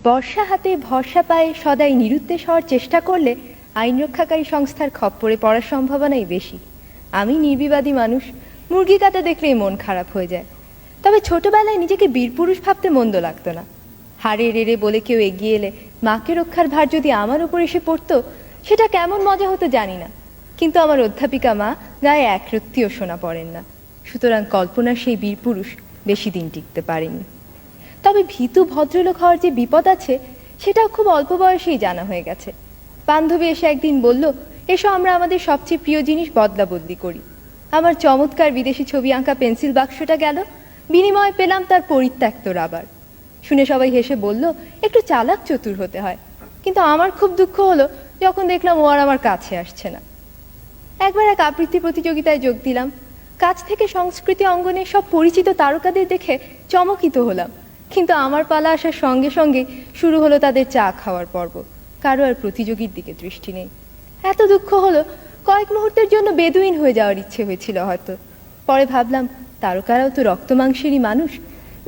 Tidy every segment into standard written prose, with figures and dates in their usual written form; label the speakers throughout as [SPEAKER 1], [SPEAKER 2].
[SPEAKER 1] বর্ষা হাতে ভরসা পায়ে সদাই নিরুদ্দেশ হওয়ার চেষ্টা করলে আইন রক্ষাকারী সংস্থার খপ্পরে পড়ার সম্ভাবনাই বেশি। আমি নির্বিবাদী মানুষ, মুরগি কাটা দেখলেই মন খারাপ হয়ে যায়। তবে ছোটবেলায় নিজেকে বীরপুরুষ ভাবতে মন্দ লাগতো না। হারে রেড়ে বলে কেউ এগিয়ে এলে মাকে রক্ষার ভার যদি আমার উপর এসে পড়তো, সেটা কেমন মজা হতো জানি না। কিন্তু আমার অধ্যাপিকা মা গায়ে এক রত্তিও সোনা পড়েন না, সুতরাং কল্পনার সেই বীরপুরুষ বেশি দিন টিকতে পারেনি। তবে ভীতু ভদ্রলোক হওয়ার যে বিপদ আছে, সেটাও খুব অল্প বয়সেই জানা হয়ে গেছে। বান্ধবী এসে একদিন বলল, এসো আমরা আমাদের সবচেয়ে প্রিয় জিনিস বদলা বদলি করি। আমার চমৎকার বিদেশি ছবি আঁকা পেন্সিল বাক্সটা গেল, বিনিময়ে পেলাম তার পরিত্যক্ত রাবার। শুনে সবাই হেসে বলল, একটু চালাক চতুর হতে হয়। কিন্তু আমার খুব দুঃখ হলো যখন দেখলাম ও আর আমার কাছে আসছে না। একবার এক আবৃত্তি প্রতিযোগিতায় যোগ দিলাম। কাছ থেকে সংস্কৃতি অঙ্গনে সব পরিচিত তারকাদের দেখে চমকিত হলাম, কিন্তু আমার পালা আসার সঙ্গে সঙ্গে শুরু হলো তাদের চা খাওয়ার পর্ব। কারো আর প্রতিযোগীর দিকে দৃষ্টি নেই। এত দুঃখ হলো, কয়েক মুহূর্তের জন্য বেদুইন হয়ে যাওয়ার ইচ্ছে হয়েছিল হয়তো। পরে ভাবলাম, তারকারাও তো রক্ত মাংসেরই মানুষ।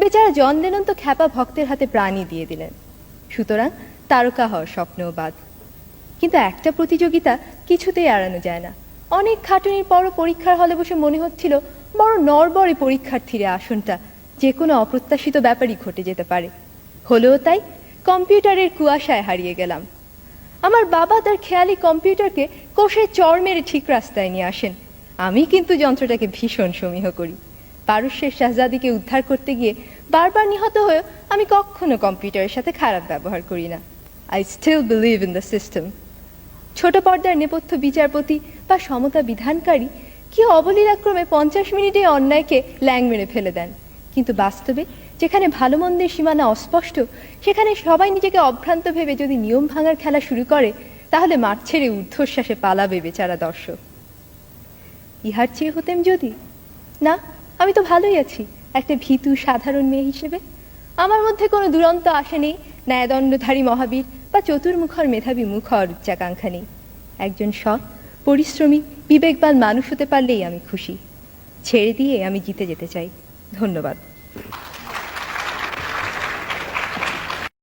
[SPEAKER 1] বেচারা জন লেনন তো খ্যাপা ভক্তের হাতে প্রাণই দিয়ে দিলেন। সুতরাং তারকা হওয়ার স্বপ্নও বাদ। কিন্তু একটা প্রতিযোগিতা কিছুতেই এড়ানো যায় না। অনেক খাটুনির পরও পরীক্ষার হলে বসে মনে হচ্ছিল বড় নড়বড়ে পরীক্ষার্থীরা আসনটা, যে কোনো অপ্রত্যাশিত ব্যাপারই ঘটে যেতে পারে। হলেও তাই, কম্পিউটারের কুয়াশায় হারিয়ে গেলাম। আমার বাবা তার খেয়ালি কম্পিউটারকে কষে চড় মেরে ঠিক রাস্তায় নিয়ে আসেন। আমি কিন্তু যন্ত্রটাকে ভীষণ সমীহ করি। পারস্যের শাহজাদিকে উদ্ধার করতে গিয়ে বারবার নিহত হয়েও আমি কখনো কম্পিউটারের সাথে খারাপ ব্যবহার করি না। I still believe in the system. ছোট পর্দার নেপথ্য বিচারপতি বা সমতা বিধানকারী কি অবলীলাক্রমে 50 মিনিটে অন্যায়কে ল্যাং মেরে ফেলে দেন। কিন্তু বাস্তবে যেখানে ভালো মন্দের সীমানা অস্পষ্ট, সেখানে সবাই নিজেকে অভ্রান্ত ভেবে যদি নিয়ম ভাঙার খেলা শুরু করে, তাহলে মাঠ ছেড়ে ঊর্ধ্বশ্বাসে পালাবে বেচারা দর্শক। ইহার চেয়ে হতেম যদি না, আমি তো ভালোই আছি একটা ভীতু সাধারণ মেয়ে হিসেবে। আমার মধ্যে কোনো দুরন্ত আশা নেই, ন্যায়দণ্ডধারী মহাবীর বা চতুর্মুখর মেধাবী মুখ হওয়ার উচ্চাকাঙ্ক্ষা নেই। একজন সৎ, পরিশ্রমী, বিবেকবান মানুষ হতে পারলেই আমি খুশি। ছেড়ে দিয়ে আমি জিতে যেতে চাই। ধন্যবাদ।